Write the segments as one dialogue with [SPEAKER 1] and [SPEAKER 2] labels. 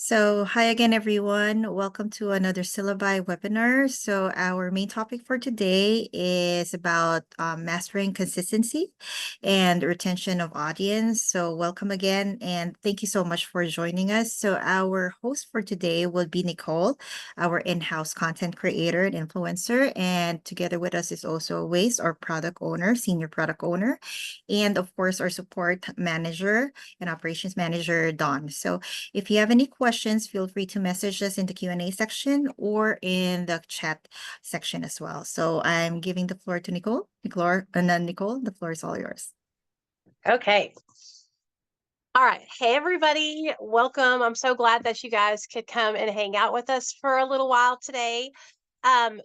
[SPEAKER 1] So, hi again, everyone. Welcome to another syllabi webinar. So, our main topic for today is about mastering consistency and retention of audience. So, welcome again, and thank you so much for joining us. So, our host for today will be Nicole, our in-house content creator and influencer, and together with us is also Waze, our product owner, senior product owner, and of course, our support manager and operations manager, Dawn. So, if you have any questions, feel free to message us in the Q&A section or in the chat section as well. So I'm giving the floor to Nicole. Nicole, the floor is all yours.
[SPEAKER 2] Okay. All right. Hey, everybody. Welcome. I'm so glad that you guys could come and hang out with us for a little while today.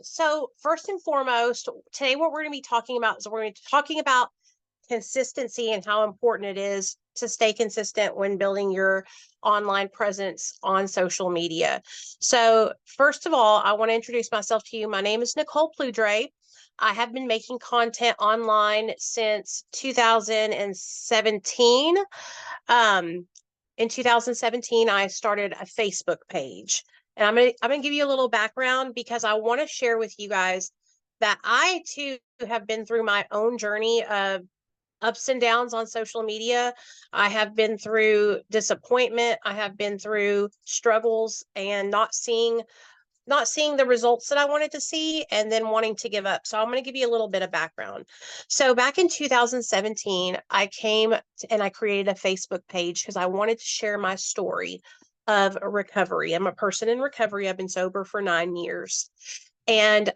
[SPEAKER 2] So first and foremost, today what we're going to be talking about is we're going to be talking about consistency and how important it is to stay consistent when building your online presence on social media. So first of all, I want to introduce myself to you. My name is Nicole Pludre. I have been making content online since 2017. In 2017, I started a Facebook page. And I'm gonna give you a little background because I want to share with you guys that I too have been through my own journey of ups and downs on social media. I have been through disappointment. I have been through struggles and not seeing the results that I wanted to see and then wanting to give up. So I'm going to give you a little bit of background. So back in 2017, I came and I created a Facebook page because I wanted to share my story of recovery. I'm a person in recovery. I've been sober for 9 years. And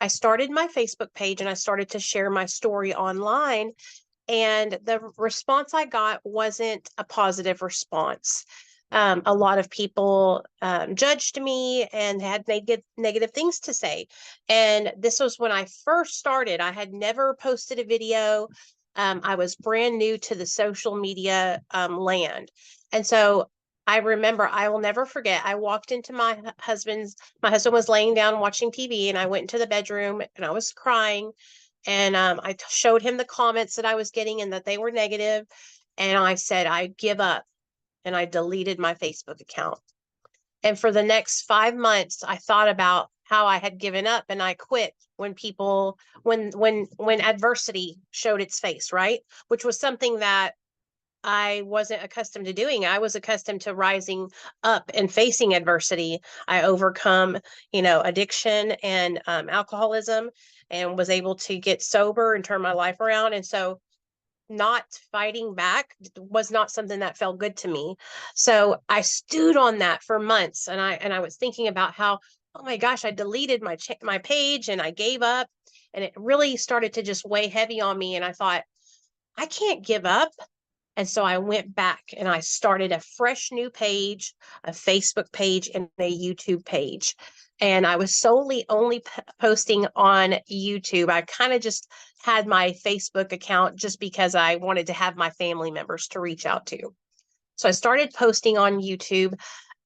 [SPEAKER 2] I started my Facebook page and I started to share my story online. And the response I got wasn't a positive response. A lot of people judged me and had negative things to say. And this was when I first started. I had never posted a video. I was brand new to the social media land. And so I remember, I will never forget, I walked into my husband was laying down watching TV, and I went into the bedroom and I was crying. And I showed him the comments that I was getting and that they were negative. And I said, I give up. And I deleted my Facebook account. And for the next 5 months, I thought about how I had given up and I quit when adversity showed its face, right? Which was something that I wasn't accustomed to doing. I was accustomed to rising up and facing adversity. I overcome, addiction and alcoholism, and was able to get sober and turn my life around. And so not fighting back was not something that felt good to me. So I stewed on that for months, and I was thinking about how, oh my gosh, I deleted my page and I gave up, and it really started to just weigh heavy on me. And I thought, I can't give up. And so I went back and I started a fresh new page, a Facebook page, and a YouTube page. And I was solely only posting on YouTube. I kind of just had my Facebook account just because I wanted to have my family members to reach out to. So I started posting on YouTube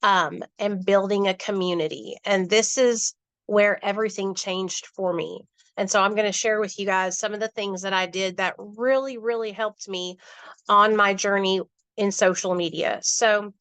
[SPEAKER 2] and building a community. And this is where everything changed for me. And so I'm going to share with you guys some of the things that I did that really, really helped me on my journey in social media. So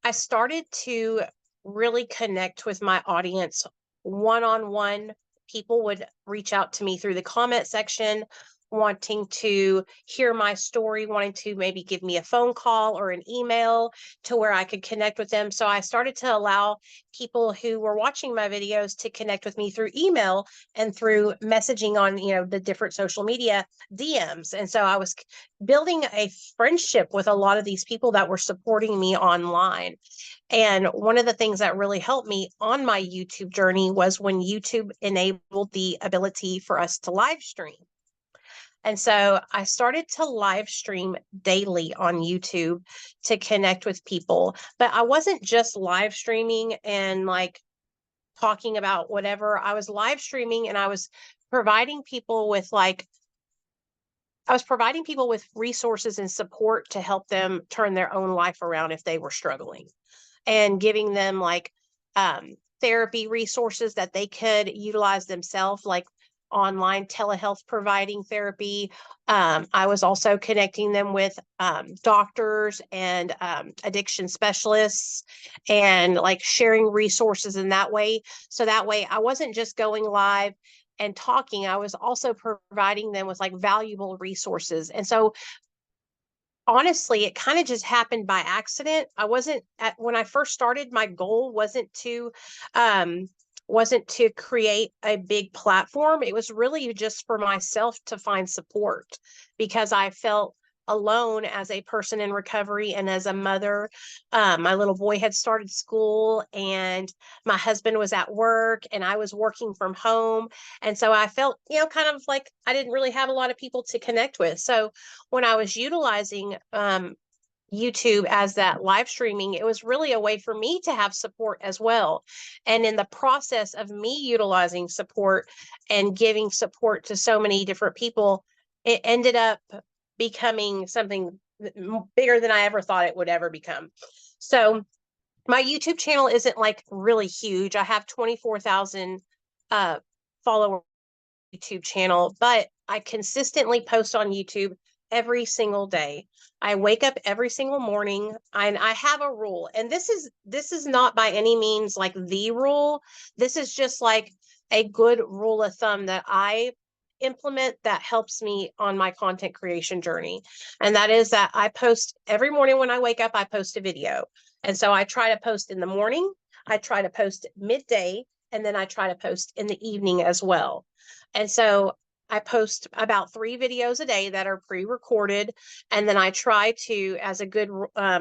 [SPEAKER 2] I started to really connect with my audience one-on-one. People would reach out to me through the comment section, wanting to hear my story, wanting to maybe give me a phone call or an email to where I could connect with them. So I started to allow people who were watching my videos to connect with me through email and through messaging on, the different social media DMs. And so I was building a friendship with a lot of these people that were supporting me online. And one of the things that really helped me on my YouTube journey was when YouTube enabled the ability for us to live stream. And so I started to live stream daily on YouTube to connect with people. But I wasn't just live streaming and like talking about whatever. I was live streaming and I was providing people with resources and support to help them turn their own life around if they were struggling, and giving them therapy resources that they could utilize themselves, like online telehealth providing therapy. I was also connecting them with doctors and addiction specialists, and like sharing resources in that way. So that way I wasn't just going live and talking, I was also providing them with like valuable resources. And so honestly, it kind of just happened by accident. I wasn't when I first started, my goal um wasn't to create a big platform. It was really just for myself to find support, because I felt alone as a person in recovery and as a mother. My little boy had started school, and my husband was at work, and I was working from home. And so I felt, kind of like I didn't really have a lot of people to connect with. So when I was utilizing YouTube as that live streaming, it was really a way for me to have support as well. And in the process of me utilizing support and giving support to so many different people, it ended up becoming something bigger than I ever thought it would ever become. So my YouTube channel isn't like really huge. I have 24,000 followers YouTube channel, but I consistently post on YouTube every single day. I wake up every single morning, and I have a rule. And this is not by any means like the rule. This is just like a good rule of thumb that I implement that helps me on my content creation journey. And that is that I post every morning when I wake up, I post a video. And so I try to post in the morning, I try to post midday, and then I try to post in the evening as well. And so I post about 3 videos a day that are pre-recorded. And then I try to, as a good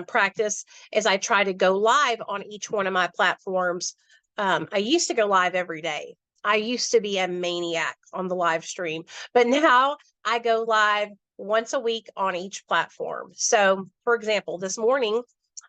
[SPEAKER 2] practice, is I try to go live on each one of my platforms. I used to go live every day. I used to be a maniac on the live stream, but now I go live once a week on each platform. So, for example, this morning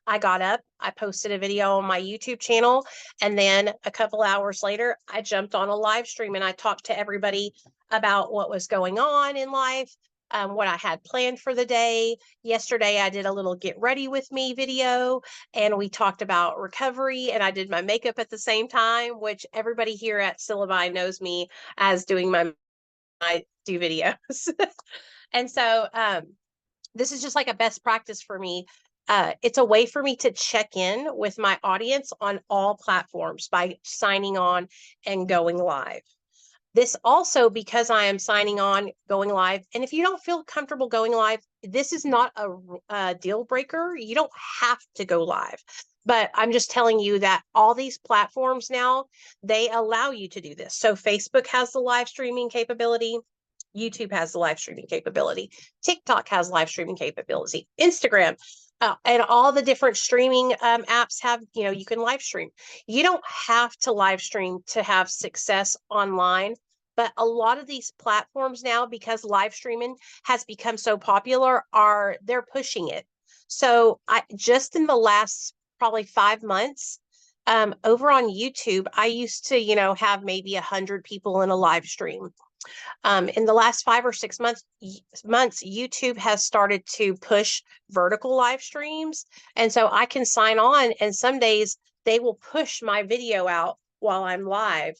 [SPEAKER 2] I got up, I posted a video on my YouTube channel, and then a couple hours later, I jumped on a live stream and I talked to everybody about what was going on in life, what I had planned for the day. Yesterday, I did a little get ready with me video, and we talked about recovery, and I did my makeup at the same time, which everybody here at Syllabi knows me as doing I do videos. And so this is just like a best practice for me. It's a way for me to check in with my audience on all platforms by signing on and going live. This also, because I am signing on, going live, and if you don't feel comfortable going live, this is not a deal breaker. You don't have to go live. But I'm just telling you that all these platforms now, they allow you to do this. So Facebook has the live streaming capability. YouTube has the live streaming capability. TikTok has live streaming capability. Instagram, and all the different streaming apps have, you can live stream. You don't have to live stream to have success online. But a lot of these platforms now, because live streaming has become so popular, they're pushing it. So I just in the last probably 5 months, over on YouTube, I used to, have maybe 100 people in a live stream. In the last 5 or 6 months, YouTube has started to push vertical live streams. And so I can sign on, and some days they will push my video out while I'm live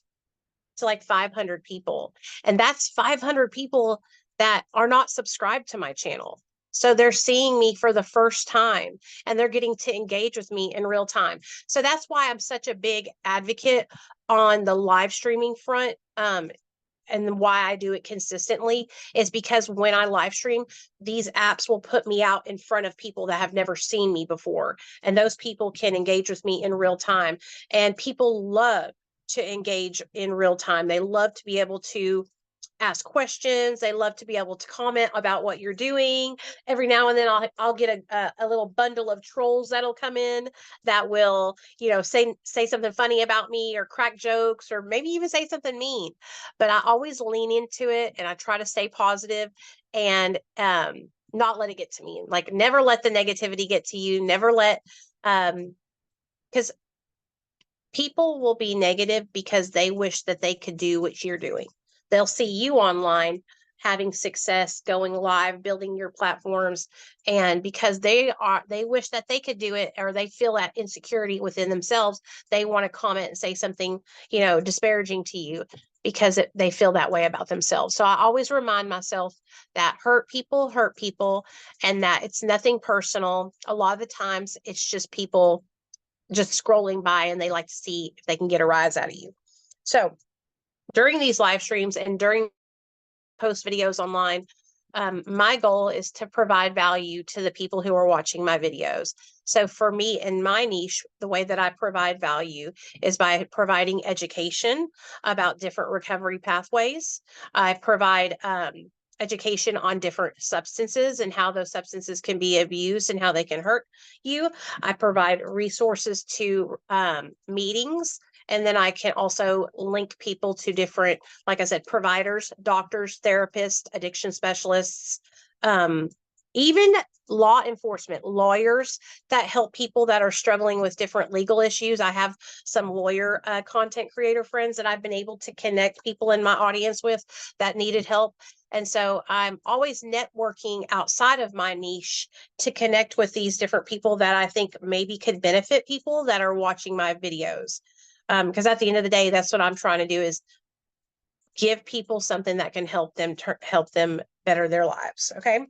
[SPEAKER 2] to like 500 people. And that's 500 people that are not subscribed to my channel. So they're seeing me for the first time, and they're getting to engage with me in real time. So that's why I'm such a big advocate on the live streaming front. And why I do it consistently is because when I live stream, these apps will put me out in front of people that have never seen me before. And those people can engage with me in real time. And people love to engage in real time. They love to be able to ask questions. They love to be able to comment about what you're doing. Every now and then I'll get a little bundle of trolls that'll come in that will, say something funny about me or crack jokes or maybe even say something mean. But I always lean into it, and I try to stay positive and not let it get to me. Like, never let the negativity get to you. Never let because people will be negative because they wish that they could do what you're doing. They'll see you online having success, going live, building your platforms, and because they wish that they could do it, or they feel that insecurity within themselves, they want to comment and say something, disparaging to you, because they feel that way about themselves. So I always remind myself that hurt people, and that it's nothing personal. A lot of the times it's just people just scrolling by and they like to see if they can get a rise out of you. So during these live streams and during post videos online, my goal is to provide value to the people who are watching my videos. So for me in my niche, the way that I provide value is by providing education about different recovery pathways. I provide education on different substances and how those substances can be abused and how they can hurt you. I provide resources to meetings, and then I can also link people to different, like I said, providers, doctors, therapists, addiction specialists, even law enforcement, lawyers that help people that are struggling with different legal issues. I have some lawyer content creator friends that I've been able to connect people in my audience with that needed help. And so I'm always networking outside of my niche to connect with these different people that I think maybe could benefit people that are watching my videos. Because at the end of the day, that's what I'm trying to do, is give people something that can help them better their lives. Okay.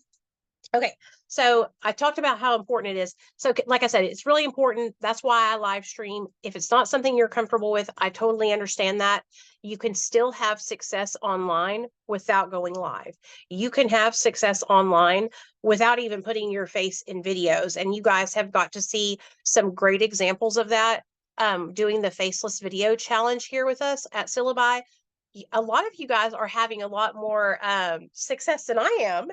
[SPEAKER 2] So I talked about how important it is. So like I said, it's really important. That's why I live stream. If it's not something you're comfortable with, I totally understand that. You can still have success online without going live. You can have success online without even putting your face in videos. And you guys have got to see some great examples of that, doing the faceless video challenge here with us at Syllabi. A lot of you guys are having a lot more success than I am.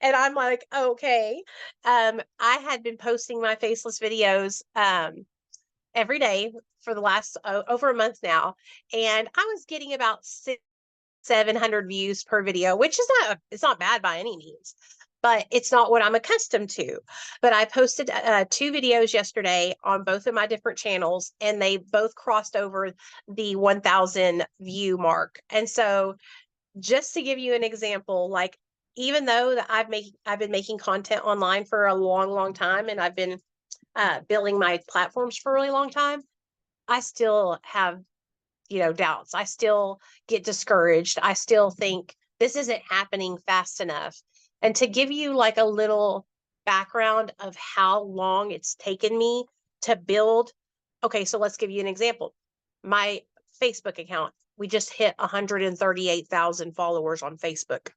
[SPEAKER 2] And I'm like, okay. I had been posting my faceless videos every day for the last over a month now, and I was getting about 700 views per video, which is it's not bad by any means, but it's not what I'm accustomed to. But I posted 2 videos yesterday on both of my different channels, and they both crossed over the 1,000 view mark. And so just to give you an example, like, even though that I've been making content online for a long time, and I've been building my platforms for a really long time, I still have, doubts. I still get discouraged. I still think this isn't happening fast enough. And to give you like a little background of how long it's taken me to build, okay, so let's give you an example. My Facebook account, we just hit 138,000 followers on Facebook.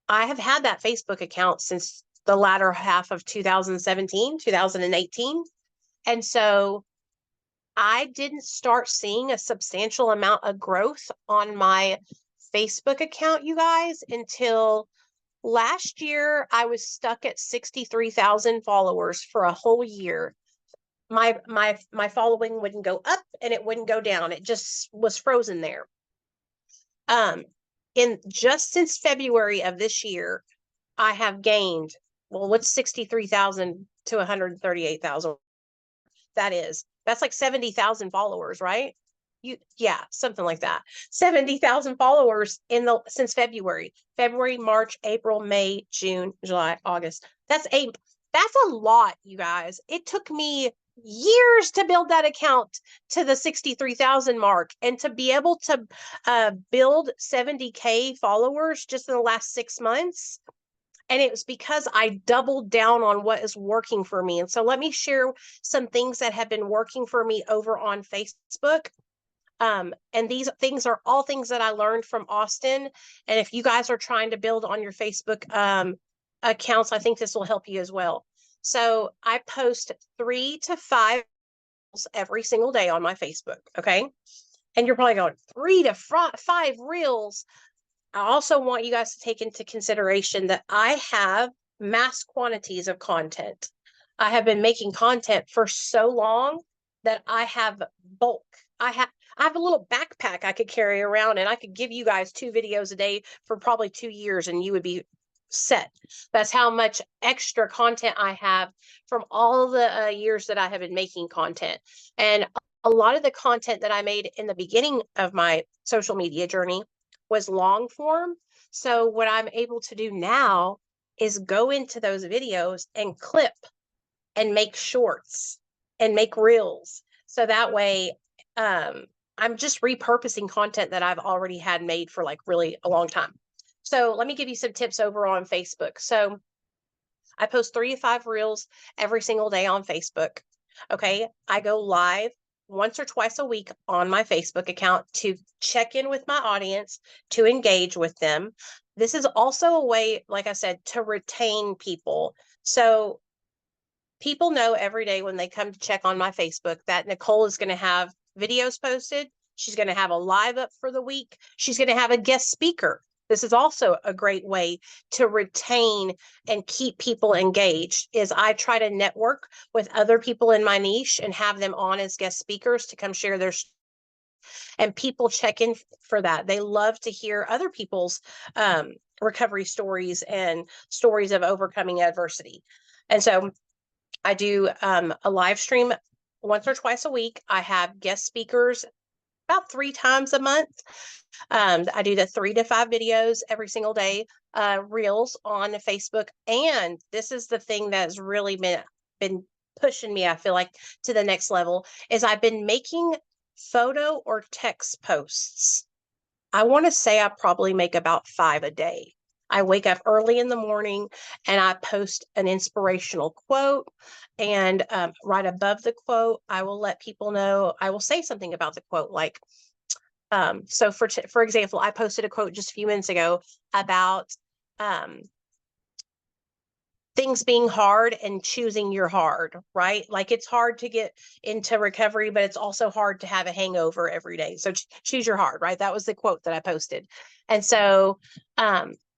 [SPEAKER 2] I have had that Facebook account since the latter half of 2017, 2018. And so I didn't start seeing a substantial amount of growth on my Facebook account, you guys, until last year. I was stuck at 63,000 followers for a whole year. My following wouldn't go up and it wouldn't go down. It just was frozen there. In just since February of this year, I have gained, well, what's 63,000 to 138,000? That's like 70,000 followers, right? Yeah, something like that. 70,000 followers since February, March, April, May, June, July, August. That's a lot, you guys. It took me years to build that account to the 63,000 mark, and to be able to build 70K followers just in the last 6 months. And it was because I doubled down on what is working for me. And so let me share some things that have been working for me over on Facebook. And these things are all things that I learned from Austin. And if you guys are trying to build on your Facebook accounts, I think this will help you as well. So I post 3 to 5 every single day on my Facebook. Okay. And you're probably going, 3 to 5 reels. I also want you guys to take into consideration that I have mass quantities of content. I have been making content for so long that I have bulk. I have a little backpack I could carry around, and I could give you guys 2 videos a day for probably 2 years, and you would be set. That's how much extra content I have from all the years that I have been making content. And a lot of the content that I made in the beginning of my social media journey was long form. So what I'm able to do now is go into those videos and clip and make shorts and make reels. So that way, I'm just repurposing content that I've already had made for like really a long time. So let me give you some tips over on Facebook. So I post 3 to 5 reels every single day on Facebook. Okay. I go live once or twice a week on my Facebook account to check in with my audience, to engage with them. This is also a way, like I said, to retain people. So people know every day when they come to check on my Facebook that Nicole is going to have videos posted. She's going to have a live up for the week. She's going to have a guest speaker. This is also a great way to retain and keep people engaged. Is I try to network with other people in my niche and have them on as guest speakers to come share their, and people check in for that. They love to hear other people's recovery stories and stories of overcoming adversity. And so I do a live stream once or twice a week. I have guest speakers about 3 times a month. I do the 3 to 5 videos every single day, reels on Facebook. And this is the thing that's really been pushing me, I feel like, to the next level, is I've been making photo or text posts. I want to say I probably make about 5 a day. I wake up early in the morning and I post an inspirational quote. And right above the quote, I will let people know, I will say something about the quote. Like, so for example, I posted a quote just a few minutes ago about um, things being hard and choosing your hard, right? Like it's hard to get into recovery, but it's also hard to have a hangover every day. So choose your hard, right? That was the quote that I posted. And so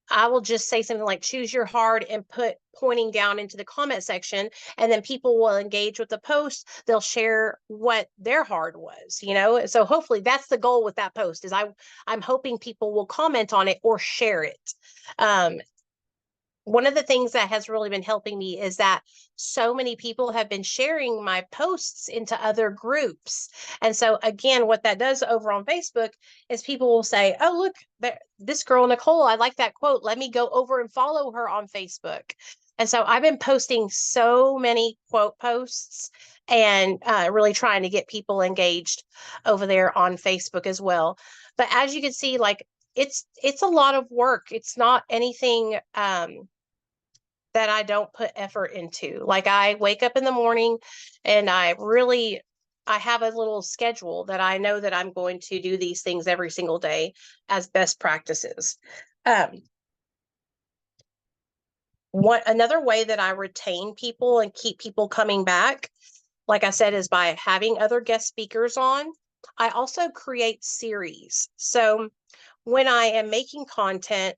[SPEAKER 2] I will just say something like choose your hard and put pointing down into the comment section, and then people will engage with the post. They'll share what their hard was, you know? So hopefully that's the goal with that post, is I'm hoping people will comment on it or share it. One of the things that has really been helping me is that so many people have been sharing my posts into other groups. And so, again, what that does over on Facebook is people will say, oh, look, this girl, Nicole, I like that quote. Let me go over and follow her on Facebook. And so I've been posting so many quote posts and really trying to get people engaged over there on Facebook as well. But as you can see, like, it's a lot of work. It's not anything that I don't put effort into. Like I wake up in the morning and I have a little schedule that I know that I'm going to do these things every single day as best practices. Um, another way that I retain people and keep people coming back, like I said, is by having other guest speakers on. I also create series. So when I am making content,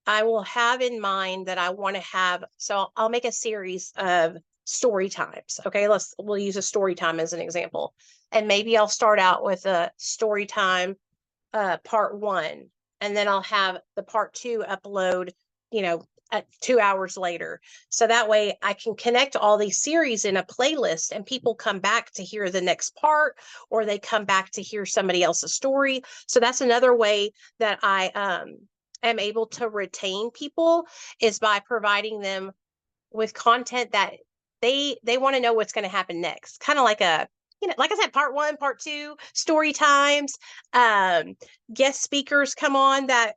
[SPEAKER 2] I will have in mind that I want to have, so I'll make a series of story times. Okay, we'll use a story time as an example. And maybe I'll start out with a story time part one, and then I'll have the part two upload, you know, at 2 hours later. So that way I can connect all these series in a playlist and people come back to hear the next part, or they come back to hear somebody else's story. So that's another way that I am able to retain people, is by providing them with content that they want to know what's going to happen next. Kind of like a, you know, like I said, part one, part two, story times, um, guest speakers come on that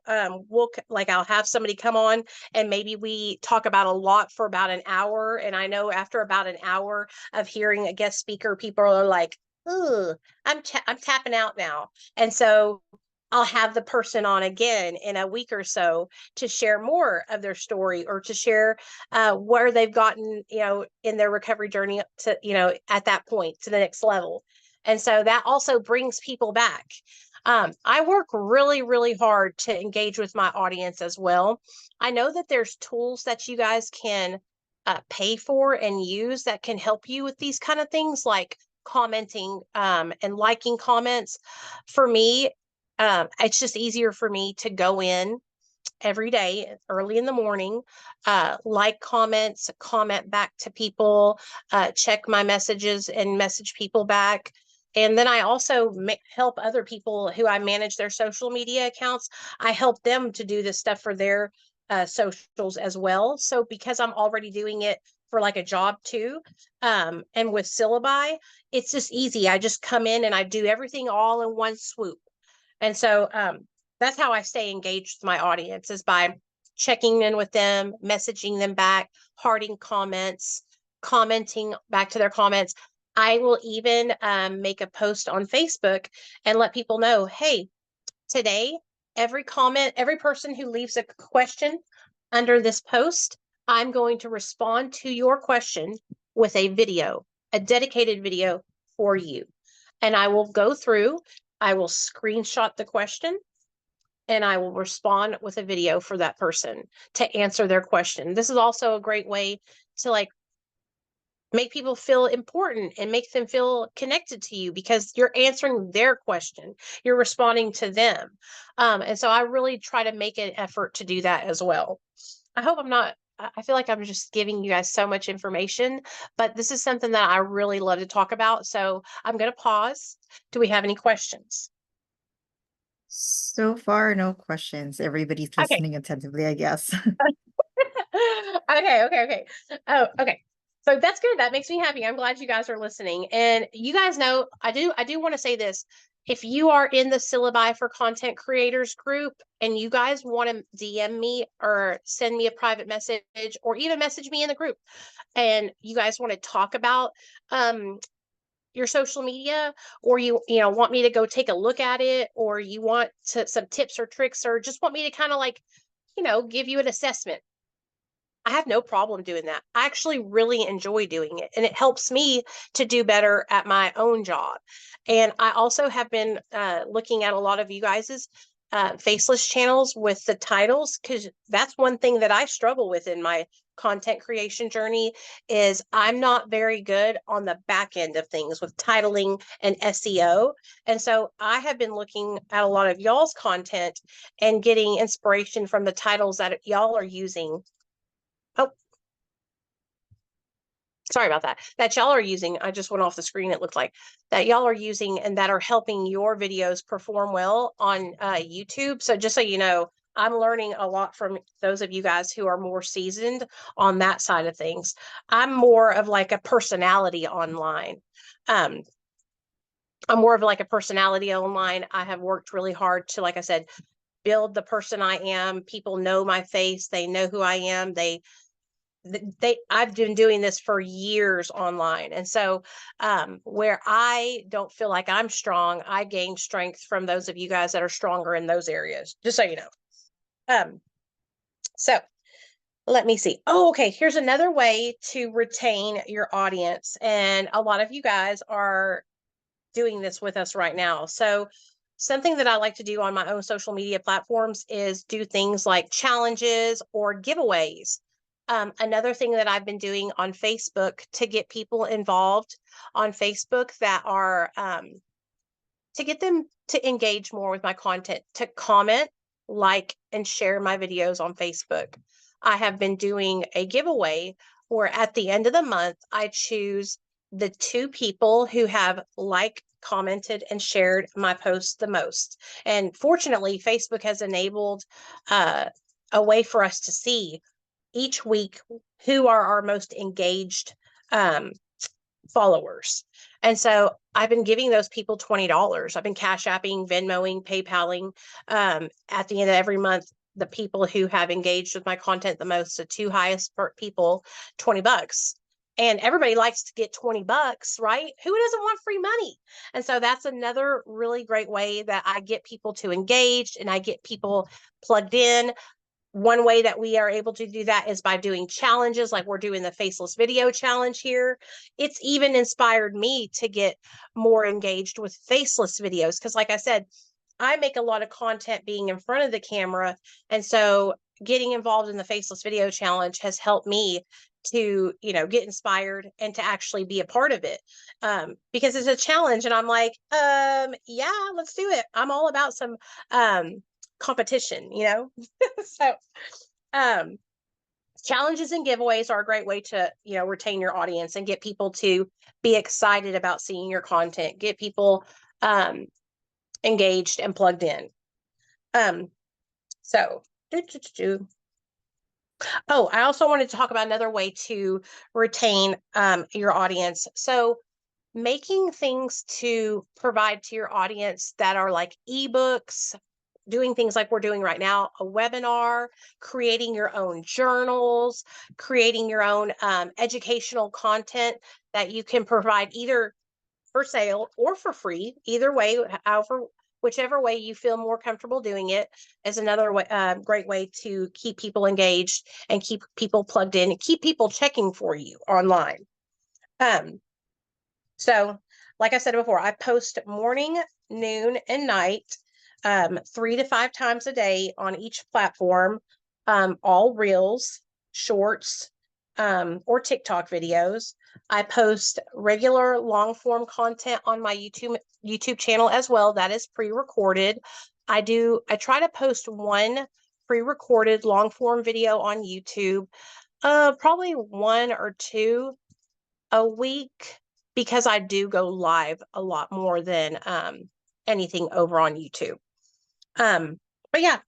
[SPEAKER 2] will, like, I'll have somebody come on and maybe we talk about a lot for about an hour. And I know after about an hour of hearing a guest speaker, people are like, "Ooh, I'm tapping out now." And so I'll have the person on again in a week or so to share more of their story, or to share where they've gotten, you know, in their recovery journey to, you know, at that point to the next level. And so that also brings people back. I work really, really hard to engage with my audience as well. I know that there's tools that you guys can pay for and use that can help you with these kind of things, like commenting and liking comments. For me, it's just easier for me to go in every day early in the morning, like comments, comment back to people, check my messages and message people back. And then I also help other people who I manage their social media accounts. I help them to do this stuff for their socials as well. So because I'm already doing it for like a job too. And with syllabi, it's just easy. I just come in and I do everything all in one swoop. And so that's how I stay engaged with my audience, is by checking in with them, messaging them back, hearting comments, commenting back to their comments. I will even make a post on Facebook and let people know, hey, today, every comment, every person who leaves a question under this post, I'm going to respond to your question with a video, a dedicated video for you. And I will go through, I will screenshot the question, and I will respond with a video for that person to answer their question. This is also a great way to like make people feel important and make them feel connected to you, because you're answering their question, you're responding to them. And so I really try to make an effort to do that as well. I hope I'm not, I feel like I'm just giving you guys so much information, but this is something that I really love to talk about. So I'm going to pause. Do we have any questions?
[SPEAKER 1] So far, no questions. Everybody's
[SPEAKER 2] Okay.
[SPEAKER 1] listening attentively, I guess.
[SPEAKER 2] Okay. Oh, okay. So that's good. That makes me happy. I'm glad you guys are listening. And you guys know, I do want to say this. If you are in the Syllabi for Content Creators group and you guys want to DM me or send me a private message, or even message me in the group, and you guys want to talk about your social media, or you know want me to go take a look at it, or you want some tips or tricks, or just want me to kind of like, give you an assessment, I have no problem doing that. I actually really enjoy doing it, and it helps me to do better at my own job. And I also have been looking at a lot of you guys's faceless channels with the titles, because that's one thing that I struggle with in my content creation journey. Is I'm not very good on the back end of things with titling and SEO. And so I have been looking at a lot of y'all's content and getting inspiration from the titles that y'all are using. Oh, sorry about that. That y'all are using. I just went off the screen. It looked like that y'all are using and that are helping your videos perform well on YouTube. So just so you know, I'm learning a lot from those of you guys who are more seasoned on that side of things. I'm more of like a personality online. Um, I'm more of like a personality online. I have worked really hard to, like I said, build the person I am. People know my face. They know who I am. I've been doing this for years online. And so where I don't feel like I'm strong, I gain strength from those of you guys that are stronger in those areas, just so you know. So let me see. Oh, okay. Here's another way to retain your audience. And a lot of you guys are doing this with us right now. So something that I like to do on my own social media platforms is do things like challenges or giveaways. Another thing that I've been doing on Facebook to get people involved on Facebook, that are to get them to engage more with my content, to comment, like, and share my videos on Facebook. I have been doing a giveaway where at the end of the month, I choose the 2 people who have commented, and shared my post the most. And fortunately, Facebook has enabled a way for us to see each week who are our most engaged followers. And so I've been giving those people $20. I've been Cash Apping, Venmoing, PayPaling at the end of every month. The people who have engaged with my content the most, the 2 highest people, $20. And everybody likes to get $20, right? Who doesn't want free money? And so that's another really great way that I get people to engage and I get people plugged in. One way that we are able to do that is by doing challenges, like we're doing the faceless video challenge here. It's even inspired me to get more engaged with faceless videos, because like I said, I make a lot of content being in front of the camera. And so getting involved in the faceless video challenge has helped me to, get inspired and to actually be a part of it. Because it's a challenge and I'm like, yeah, let's do it. I'm all about some competition. So um challenges and giveaways are a great way to retain your audience and get people to be excited about seeing your content, get people engaged and plugged in. So Oh, I also wanted to talk about another way to retain your audience. So, making things to provide to your audience that are like ebooks, doing things like we're doing right now, a webinar, creating your own journals, creating your own educational content that you can provide either for sale or for free, either way, however, whichever way you feel more comfortable doing it is another way, great way to keep people engaged and keep people plugged in and keep people checking for you online. Um, so, like I said before, I post morning, noon, and night, 3 to 5 times a day on each platform, all reels, shorts, or TikTok videos. I post regular long form content on my YouTube channel as well. That is pre-recorded. I try to post one pre-recorded long form video on YouTube, probably one or two a week, because I do go live a lot more than anything over on YouTube. But yeah,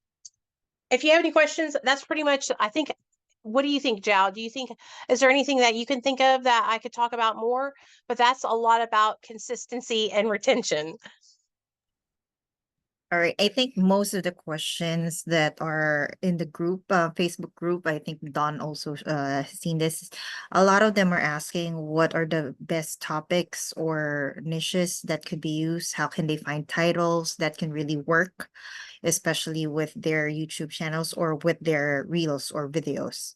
[SPEAKER 2] if you have any questions, that's pretty much, I think. What do you think, Jao? Do you think, is there anything that you can think of that I could talk about more? But that's a lot about consistency and retention.
[SPEAKER 1] All right. I think most of the questions that are in the group, Facebook group, I think Don also has seen this. A lot of them are asking what are the best topics or niches that could be used? How can they find titles that can really work, especially with their YouTube channels or with their reels or videos?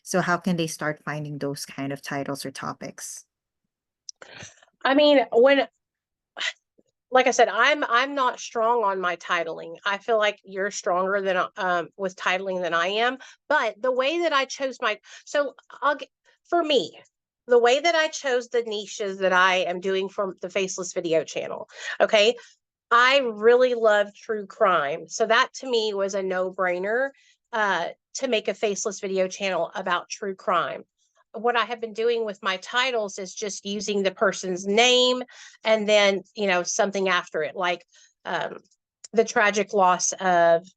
[SPEAKER 1] So how can they start finding those kind of titles or topics?
[SPEAKER 2] I mean, when, like I said, I'm not strong on my titling. I feel like you're stronger than with titling than I am. But the way that I chose my, so I'll get, for me, the way that I chose the niches that I am doing from the Faceless Video channel. Okay, I really love true crime, so that to me was a no brainer, to make a Faceless Video channel about true crime. What I have been doing with my titles is just using the person's name and then, something after it, like um, the tragic loss of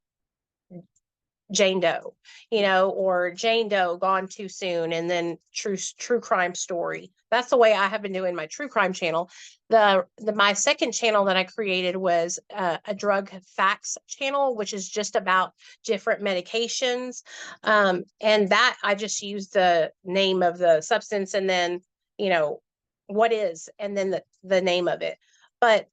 [SPEAKER 2] Jane Doe, or Jane Doe gone too soon, and then true crime story. That's the way I have been doing my true crime channel. The my second channel that I created was a drug facts channel, which is just about different medications, and that I just use the name of the substance and then, what is, and then the name of it. But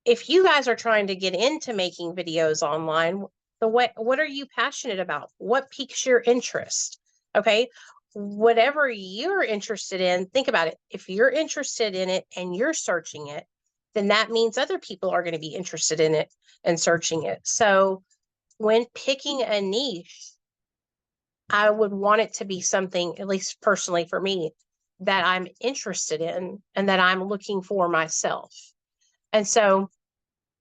[SPEAKER 2] if you guys are trying to get into making videos online, what are you passionate about? What piques your interest? Okay. Whatever you're interested in, think about it. If you're interested in it and you're searching it, then that means other people are going to be interested in it and searching it. So when picking a niche, I would want it to be something, at least personally for me, that I'm interested in and that I'm looking for myself. And so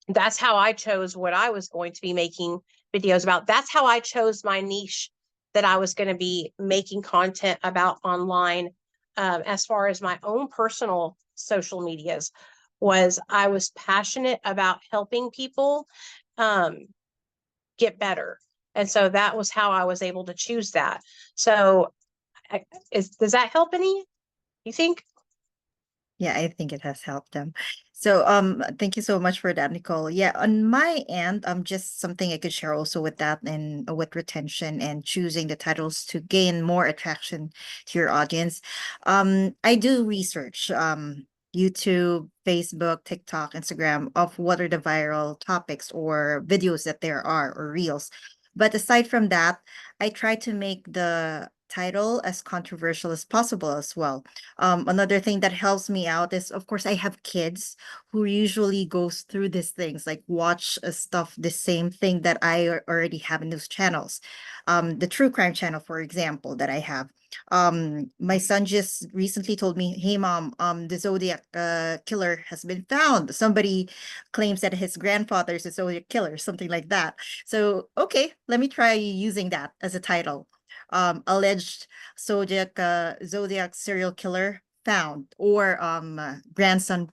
[SPEAKER 2] that's how I chose what I was going to be making videos about. That's how I chose my niche that I was going to be making content about online. As far as my own personal social medias, was I was passionate about helping people um, get better. And so that was how I was able to choose that. So does that help any, you think?
[SPEAKER 1] Yeah, I think it has helped them. So, thank you so much for that, Nicole. Yeah, on my end, just something I could share also with that and with retention and choosing the titles to gain more attraction to your audience. I do research, YouTube, Facebook, TikTok, Instagram of what are the viral topics or videos that there are or reels. But aside from that, I try to make the title as controversial as possible as well. Another thing that helps me out is, of course, I have kids who usually goes through these things, like watch stuff, the same thing that I already have in those channels. The true crime channel, for example, that I have. My son just recently told me, "Hey, mom, the Zodiac killer has been found." Somebody claims that his grandfather is a Zodiac killer, something like that. So, okay, let me try using that as a title. Alleged Zodiac serial killer found, or grandson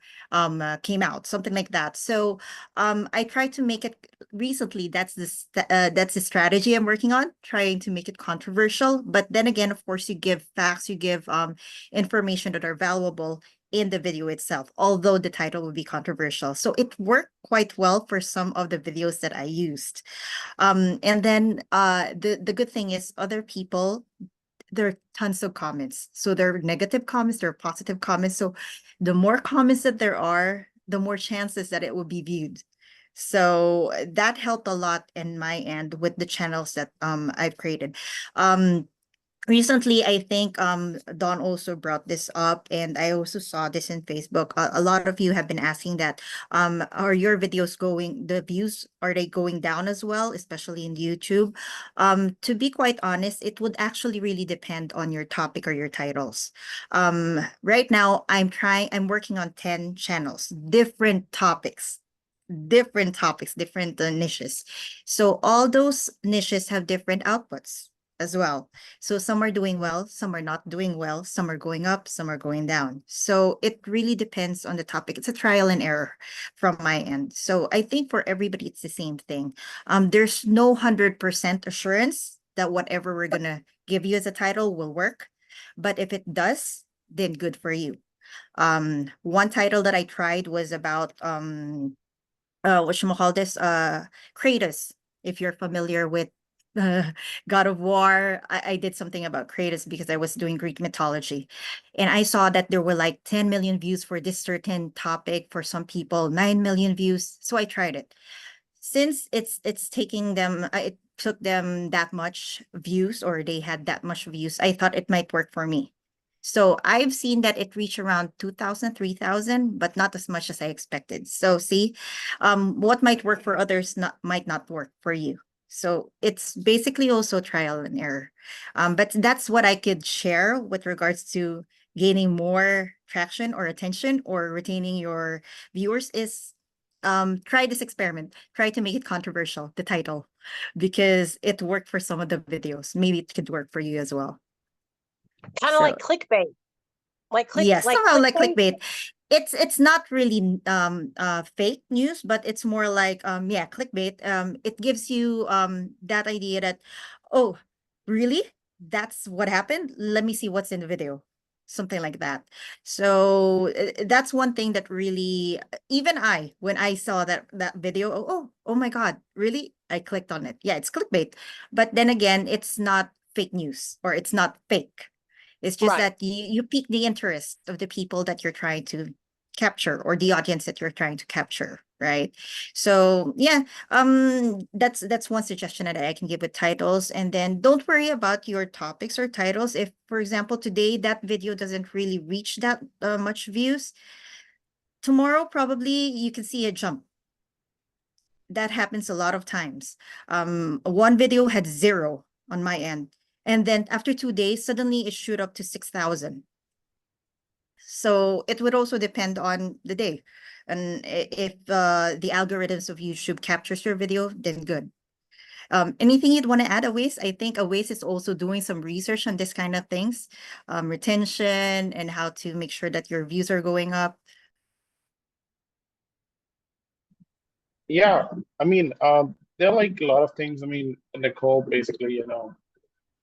[SPEAKER 1] came out, something like that. So I try to make it recently. That's the strategy I'm working on, trying to make it controversial. But then again, of course, you give facts, you give information that are valuable in the video itself, although the title will be controversial. So it worked quite well for some of the videos that I used. And then the good thing is other people, there are tons of comments. So there are negative comments, there are positive comments. So the more comments that there are, the more chances that it will be viewed. So that helped a lot in my end with the channels that I've created. Recently, I think Don also brought this up, and I also saw this in Facebook. A lot of you have been asking that are your videos going, the views, are they going down as well, especially in YouTube? To be quite honest, it would actually really depend on your topic or your titles. Right now, I'm working on 10 channels, different niches. So all those niches have different outputs as well. So some are doing well, some are not doing well, some are going up, some are going down. So it really depends on the topic. It's a trial and error from my end. So I think for everybody, it's the same thing. There's no 100% assurance that whatever we're gonna give you as a title will work. But if it does, then good for you. One title that I tried was about whatchamacallit, Kratos. If you're familiar with uh, God of War, I did something about Kratos because I was doing Greek mythology. And I saw that there were like 10 million views for this certain topic, for some people, 9 million views. So I tried it. Since it's taking them, it took them that much views, or they had that much views, I thought it might work for me. So I've seen that it reached around 2,000, 3,000, but not as much as I expected. So see, what might work for others might not work for you. So it's basically also trial and error. But that's what I could share with regards to gaining more traction or attention or retaining your viewers is try this experiment. Try to make it controversial, the title, because it worked for some of the videos. Maybe it could work for you as well.
[SPEAKER 2] Kind of
[SPEAKER 1] So
[SPEAKER 2] like clickbait,
[SPEAKER 1] yes,
[SPEAKER 2] like
[SPEAKER 1] somehow like
[SPEAKER 2] clickbait.
[SPEAKER 1] clickbait. It's not really fake news, but it's more like yeah, clickbait. It gives you that idea that, oh, really? That's what happened? Let me see what's in the video. Something like that. So that's one thing that really, even I, when I saw that video, oh my God, really? I clicked on it. Yeah, it's clickbait. But then again, it's not fake news, or it's not fake. It's just
[SPEAKER 2] Right.
[SPEAKER 1] that you pique the interest of the people that you're trying to capture, or the audience that you're trying to capture, right? So yeah, that's one suggestion that I can give with titles. And then don't worry about your topics or titles. If, for example, today that video doesn't really reach that much views, tomorrow probably you can see a jump. That happens a lot of times. One video had 0 on my end, and then after 2 days, suddenly it shoot up to 6,000. So it would also depend on the day. And if the algorithms of YouTube captures your video, then good. Anything you'd want to add, Awais? I think Awais is also doing some research on this kind of things, retention and how to make sure that your views are going up.
[SPEAKER 3] Yeah, I mean, there are like a lot of things. I mean, Nicole basically,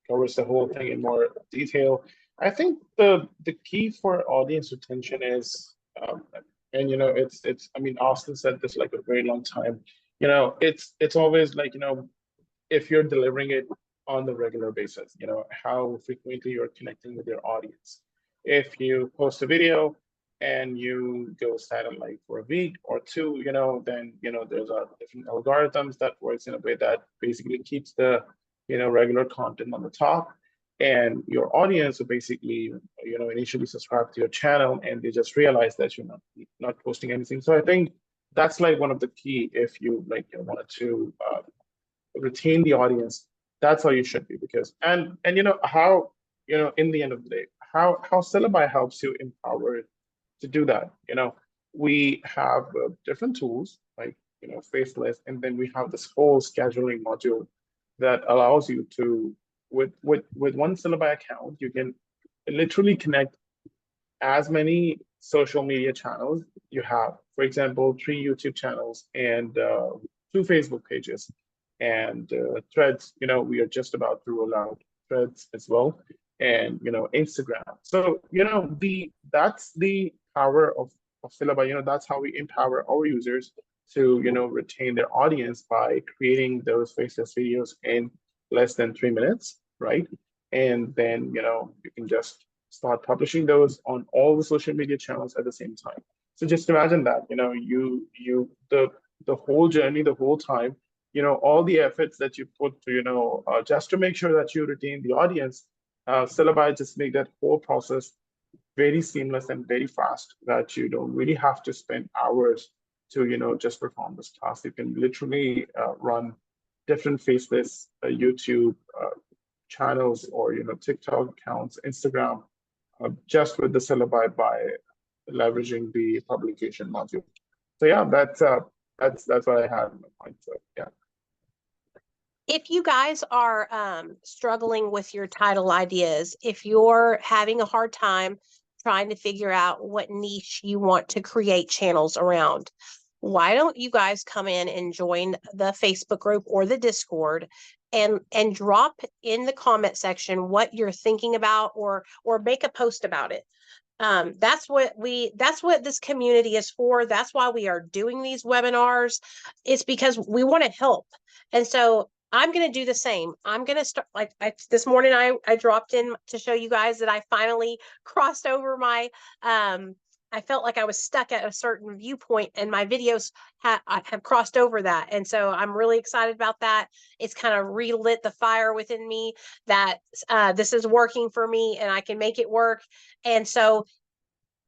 [SPEAKER 3] covers the whole thing in more detail. I think the key for audience retention is, and it's. I mean, Austin said this like a very long time. It's always like if you're delivering it on the regular basis, how frequently you're connecting with your audience. If you post a video and you go silent like for a week or two, then there's a different algorithms that works in a way that basically keeps the regular content on the top, and your audience will basically initially subscribe to your channel and they just realize that you're not posting anything. So I think that's like one of the key if you like wanted to retain the audience. That's how you should be, because and how in the end of the day, how Syllabi helps you empowered to do that. We have different tools like Faceless, and then we have this whole scheduling module that allows you to with one Syllabi account you can literally connect as many social media channels you have. For example, 3 YouTube channels and 2 Facebook pages and threads. We are just about to roll out threads as well, and Instagram. So that's the power of Syllabi. That's how we empower our users to retain their audience by creating those faceless videos in less than 3 minutes, right? And then you can just start publishing those on all the social media channels at the same time. So just imagine that, the whole journey, the whole time, all the efforts that you put to, just to make sure that you retain the audience, Syllabi just make that whole process very seamless and very fast, that you don't really have to spend hours to, just perform this task. You can literally run different faceless YouTube channels, or TikTok accounts, Instagram, just with the Syllabi by leveraging the publication module. So yeah, that's what I had in my mind. So yeah.
[SPEAKER 2] If you guys are struggling with your title ideas, if you're having a hard time trying to figure out what niche you want to create channels around, why don't you guys come in and join the Facebook group or the Discord and drop in the comment section what you're thinking about, or make a post about it. That's what this community is for. That's why we are doing these webinars. It's because we want to help. And so I'm going to do the same. I'm going to start, like this morning, I dropped in to show you guys that I finally crossed over my, I felt like I was stuck at a certain viewpoint, and my videos have crossed over that. And so I'm really excited about that. It's kind of relit the fire within me that this is working for me and I can make it work. And so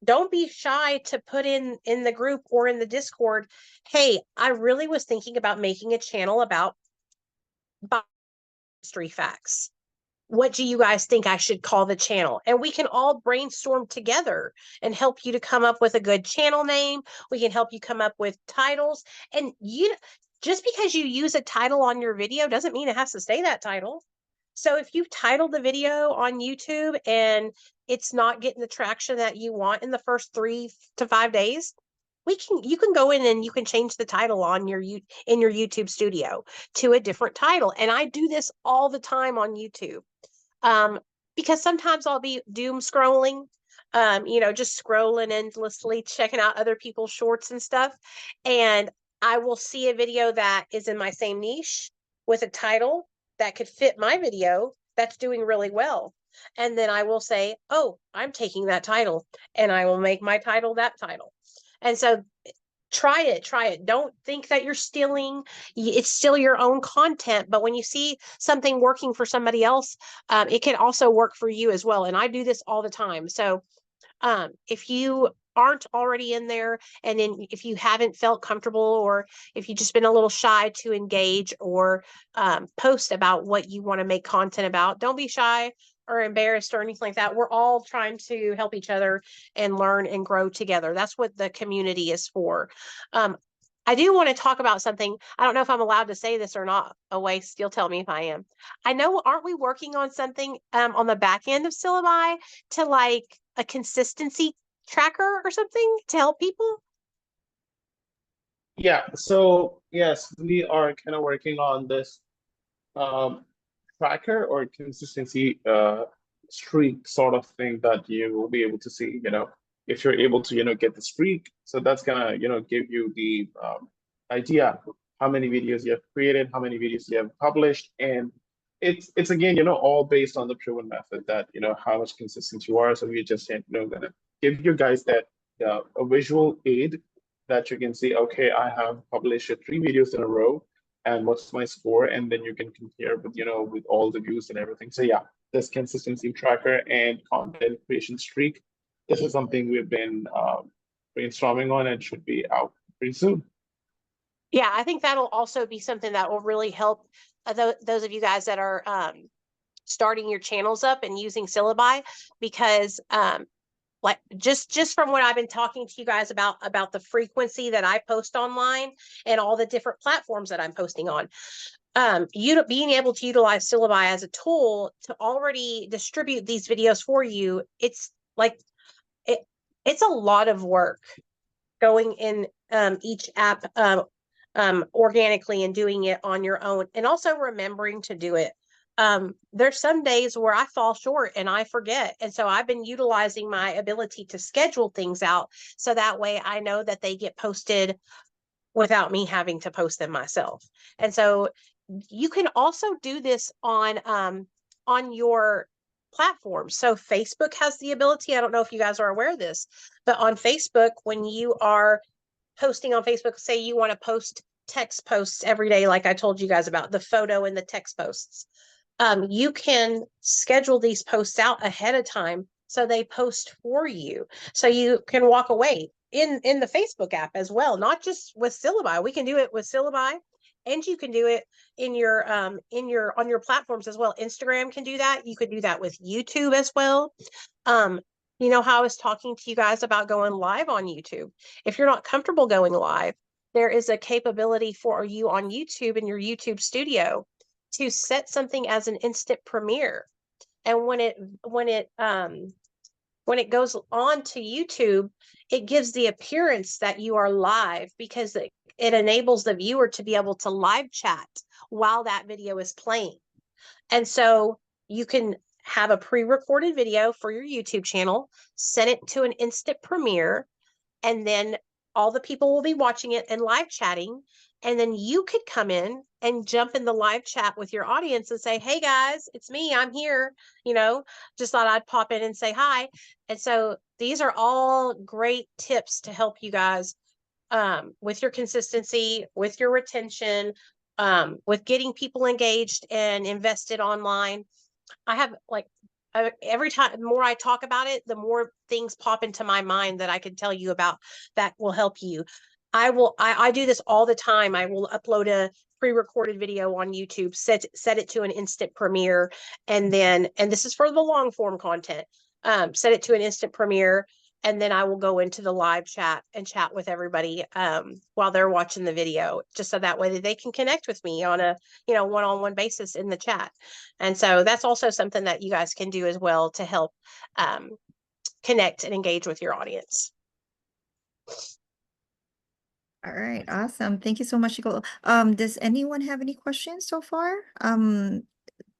[SPEAKER 2] don't be shy to put in the group or in the Discord, hey, I really was thinking about making a channel about industry facts. What do you guys think I should call the channel? And we can all brainstorm together and help you to come up with a good channel name. We can help you come up with titles. And just because you use a title on your video doesn't mean it has to stay that title. So if you've titled the video on YouTube and it's not getting the traction that you want in the first 3 to 5 days, you can go in and you can change the title on your YouTube studio to a different title. And I do this all the time on YouTube. Because sometimes I'll be doom scrolling, just scrolling endlessly, checking out other people's shorts and stuff. And I will see a video that is in my same niche with a title that could fit my video that's doing really well. And then I will say, oh, I'm taking that title, and I will make my title that title. And so try it. Don't think that you're stealing. It's still your own content, but when you see something working for somebody else, it can also work for you as well. And I do this all the time. So if you aren't already in there, and then if you haven't felt comfortable, or if you've just been a little shy to engage or post about what you want to make content about, don't be shy or embarrassed or anything like that. We're all trying to help each other and learn and grow together. That's what the community is for. I do want to talk about something. I don't know if I'm allowed to say this or not. Waste, you'll tell me if I am. I know, aren't we working on something on the back end of Syllabi to like a consistency tracker or something to help people?
[SPEAKER 3] Yeah, so yes, we are kind of working on this tracker or consistency streak sort of thing that you will be able to see, if you're able to, get the streak. So that's gonna, give you the idea how many videos you have created, how many videos you have published, and it's again, all based on the proven method that, how much consistent you are. So we just, gonna give you guys that a visual aid that you can see, okay, I have published 3 videos in a row, and what's my score, and then you can compare with with all the views and everything. So yeah, this consistency tracker and content creation streak, this is something we've been brainstorming on, and should be out pretty soon.
[SPEAKER 2] Yeah, I think that'll also be something that will really help those of you guys that are starting your channels up and using Syllabi, because like just from what I've been talking to you guys about the frequency that I post online and all the different platforms that I'm posting on, being able to utilize Syllabi as a tool to already distribute these videos for you, it's like it's a lot of work going in each app organically and doing it on your own, and also remembering to do it. There's some days where I fall short and I forget. And so I've been utilizing my ability to schedule things out so that way I know that they get posted without me having to post them myself. And so you can also do this on your platform. So Facebook has the ability, I don't know if you guys are aware of this, but on Facebook, when you are posting on Facebook, say you want to post text posts every day, like I told you guys about the photo and the text posts, you can schedule these posts out ahead of time so they post for you. So you can walk away in the Facebook app as well, not just with Syllabi. We can do it with Syllabi, and you can do it in your on your platforms as well. Instagram can do that. You could do that with YouTube as well. Um, you know how I was talking to you guys about going live on YouTube. If you're not comfortable going live, there is a capability for you on YouTube in your YouTube studio to set something as an instant premiere. And when it goes on to YouTube, it gives the appearance that you are live because it enables the viewer to be able to live chat while that video is playing. And so you can have a pre-recorded video for your YouTube channel, set it to an instant premiere, and then all the people will be watching it and live chatting. And then you could come in and jump in the live chat with your audience and say, hey guys, it's me, I'm here, just thought I'd pop in and say hi. And so these are all great tips to help you guys with your consistency, with your retention, with getting people engaged and invested online. I have every time, the more I talk about it, the more things pop into my mind that I can tell you about that will help you. I do this all the time. I will upload a pre-recorded video on YouTube, set it to an instant premiere, and this is for the long form content. Set it to an instant premiere, and then I will go into the live chat and chat with everybody while they're watching the video, just so that way that they can connect with me on a one-on-one basis in the chat. And so that's also something that you guys can do as well to help connect and engage with your audience.
[SPEAKER 1] All right, awesome. Thank you so much, Nicole. Does anyone have any questions so far?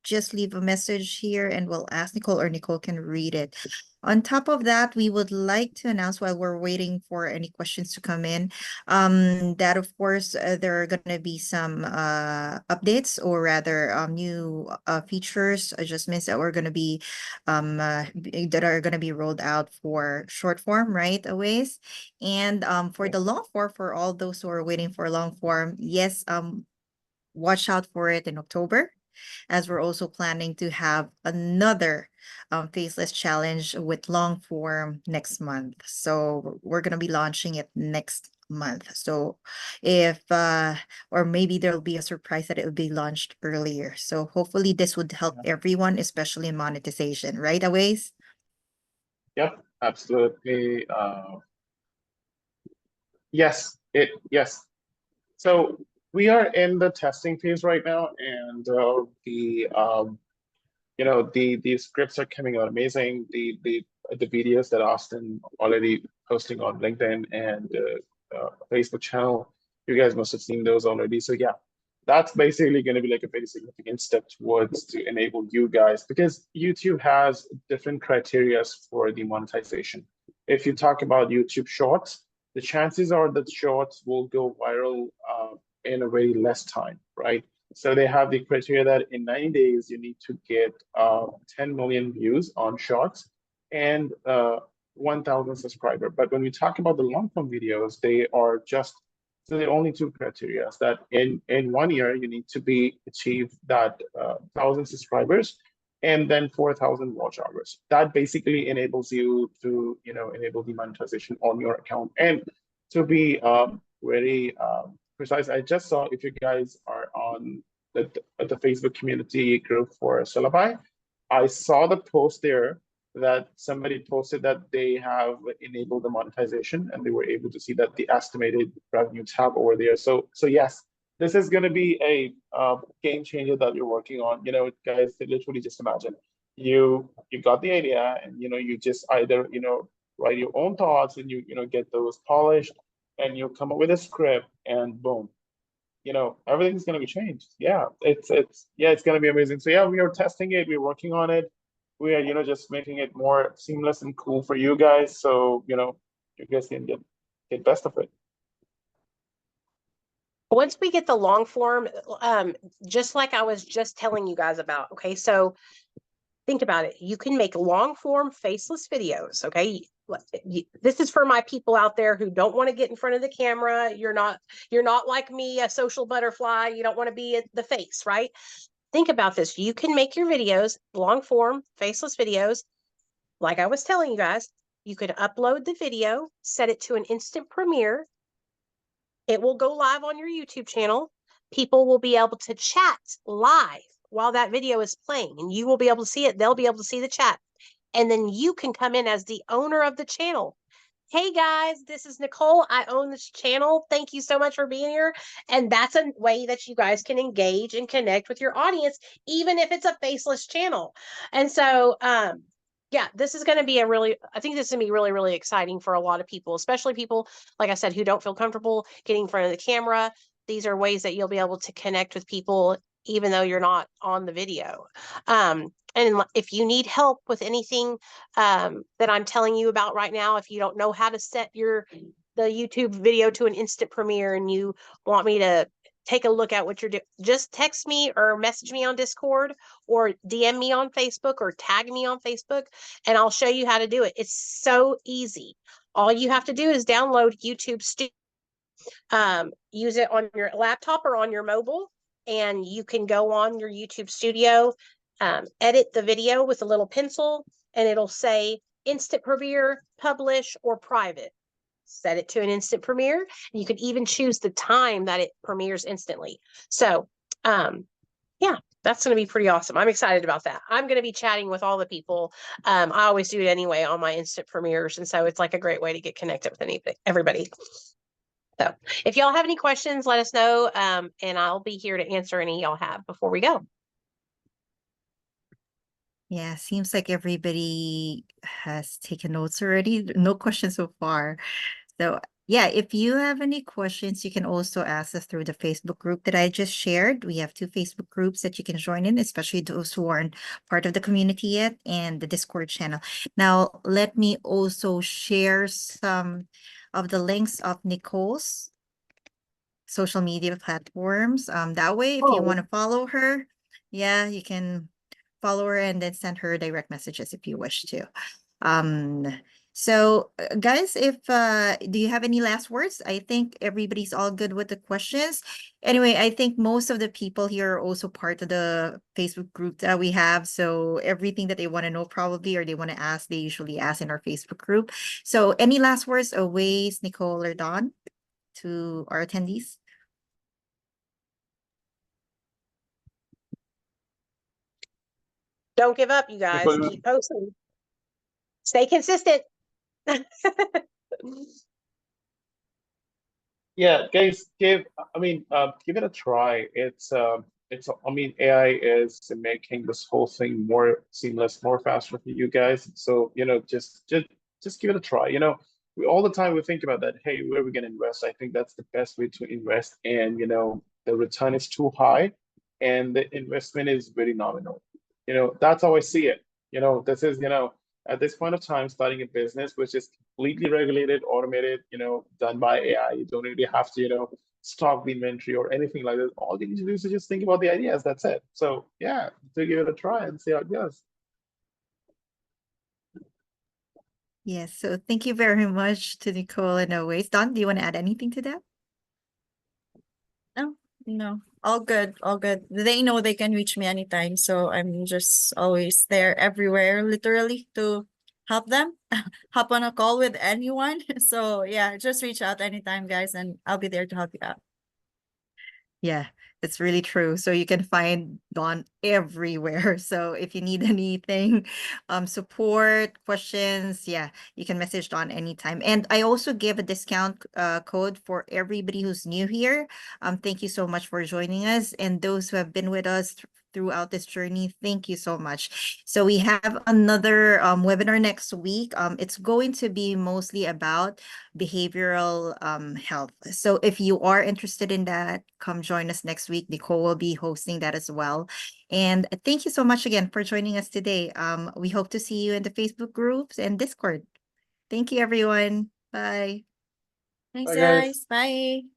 [SPEAKER 1] Just leave a message here and we'll ask Nicole, or Nicole can read it. On top of that, we would like to announce, while we're waiting for any questions to come in, that of course there are going to be some updates, or rather new features, adjustments that we're going to be that are going to be rolled out for short form right aways. And for the long form, for all those who are waiting for long form, yes, watch out for it in October, as we're also planning to have another faceless challenge with long form next month. So we're going to be launching it next month. So if or maybe there'll be a surprise that it will be launched earlier. So hopefully this would help everyone, especially in monetization, right, Aways?
[SPEAKER 3] Yep, absolutely. Yes. So we are in the testing phase right now, and the scripts are coming out amazing. The videos that Austin already posting on LinkedIn and Facebook channel, you guys must have seen those already. So yeah, that's basically going to be like a very significant step towards to enable you guys, because YouTube has different criteria for the monetization. If you talk about YouTube Shorts, the chances are that shorts will go viral in a very less time, right? So they have the criteria that in 90 days, you need to get 10 million views on shorts and 1,000 subscribers. But when we talk about the long form videos, they are just, so there are only two criteria, that in 1 year, you need to achieve that 1,000 subscribers and then 4,000 watch hours. That basically enables you to, enable the monetization on your account. And to be very precise, I just saw, if you guys are on the Facebook community group for Syllabi, I saw the post there that somebody posted that they have enabled the monetization, and they were able to see that the estimated revenue tab over there. So yes, this is going to be a game changer that you're working on. Guys, literally just imagine you got the idea, and you just either write your own thoughts, and you know, get those polished, and you come up with a script, and boom, you know, everything's going to be changed. Yeah, it's going to be amazing. So yeah, we are testing it, we're working on it, we are, you know, just making it more seamless and cool for you guys, so you know, you guys can get best of it.
[SPEAKER 2] Once we get the long form, just like I was just telling you guys about, okay, so think about it. You can make long form faceless videos. Okay. This is for my people out there who don't want to get in front of the camera. You're not like me, a social butterfly. You don't want to be the face, right? Think about this. You can make your videos long form faceless videos. Like I was telling you guys, you could upload the video, set it to an instant premiere. It will go live on your YouTube channel. People will be able to chat live while that video is playing, and you will be able to see it. They'll be able to see the chat. And then you can come in as the owner of the channel. Hey guys, this is Nicole. I own this channel. Thank you so much for being here. And that's a way that you guys can engage and connect with your audience, even if it's a faceless channel. And so, yeah, this is going to be I think this is going to be really, really exciting for a lot of people, especially people, like I said, who don't feel comfortable getting in front of the camera. These are ways that you'll be able to connect with people, even though you're not on the video. And if you need help with anything that I'm telling you about right now, if you don't know how to set the YouTube video to an instant premiere and you want me to take a look at what you're doing, just text me or message me on Discord or DM me on Facebook or tag me on Facebook, and I'll show you how to do it. It's so easy. All you have to do is download YouTube Studio, use it on your laptop or on your mobile, and you can go on your YouTube Studio, edit the video with a little pencil, and it'll say instant premiere, publish, or private. Set it to an instant premiere, and you can even choose the time that it premieres instantly. So, yeah, that's going to be pretty awesome. I'm excited about that. I'm going to be chatting with all the people. I always do it anyway on my instant premieres, and so it's like a great way to get connected with everybody. So if y'all have any questions, let us know, and I'll be here to answer any y'all have before we go.
[SPEAKER 1] Yeah, seems like everybody has taken notes already. No questions so far. So yeah, if you have any questions, you can also ask us through the Facebook group that I just shared. We have 2 Facebook groups that you can join in, especially those who aren't part of the community yet, and the Discord channel. Now, let me also share some of the links of Nicole's social media platforms. That way, if you want to follow her, yeah, you can follow her and then send her direct messages if you wish to. So guys, if do you have any last words? I think everybody's all good with the questions. Anyway, I think most of the people here are also part of the Facebook group that we have. So everything that they want to know probably, or they want to ask, they usually ask in our Facebook group. So any last words or ways, Nicole or Dawn, to our attendees?
[SPEAKER 2] Don't give up, you guys. Keep posting. Stay consistent.
[SPEAKER 3] Yeah, guys, give it a try. I mean, AI is making this whole thing more seamless, more faster for you guys. So, you know, just give it a try. You know, all the time we think about that. Hey, where are we gonna invest? I think that's the best way to invest, and you know, the return is too high, and the investment is very nominal. You know, that's how I see it. You know, this is, you know, at this point of time, starting a business which is completely regulated, automated, you know, done by AI. You don't really have to, you know, stock the inventory or anything like that. All you need to do is just think about the ideas. That's it. So yeah, to give it a try and see how it goes.
[SPEAKER 1] Yes, so thank you very much to Nicole and always. Don, do you want to add anything to that?
[SPEAKER 4] No, no, all good, all good. They know they can reach me anytime, so I'm just always there everywhere, literally, to help them. Hop on a call with anyone. So yeah, just reach out anytime, guys, and I'll be there to help you out.
[SPEAKER 1] Yeah, it's really true. So you can find Dawn everywhere. So if you need anything, support, questions, yeah, you can message Dawn anytime. And I also give a discount code for everybody who's new here. Thank you so much for joining us. And those who have been with us throughout this journey. Thank you so much. So we have another webinar next week. It's going to be mostly about behavioral health. So if you are interested in that, come join us next week. Nicole will be hosting that as well. And thank you so much again for joining us today. We hope to see you in the Facebook groups and Discord. Thank you, everyone. Bye.
[SPEAKER 4] Thanks,
[SPEAKER 3] Bye, guys.
[SPEAKER 4] guys. Bye.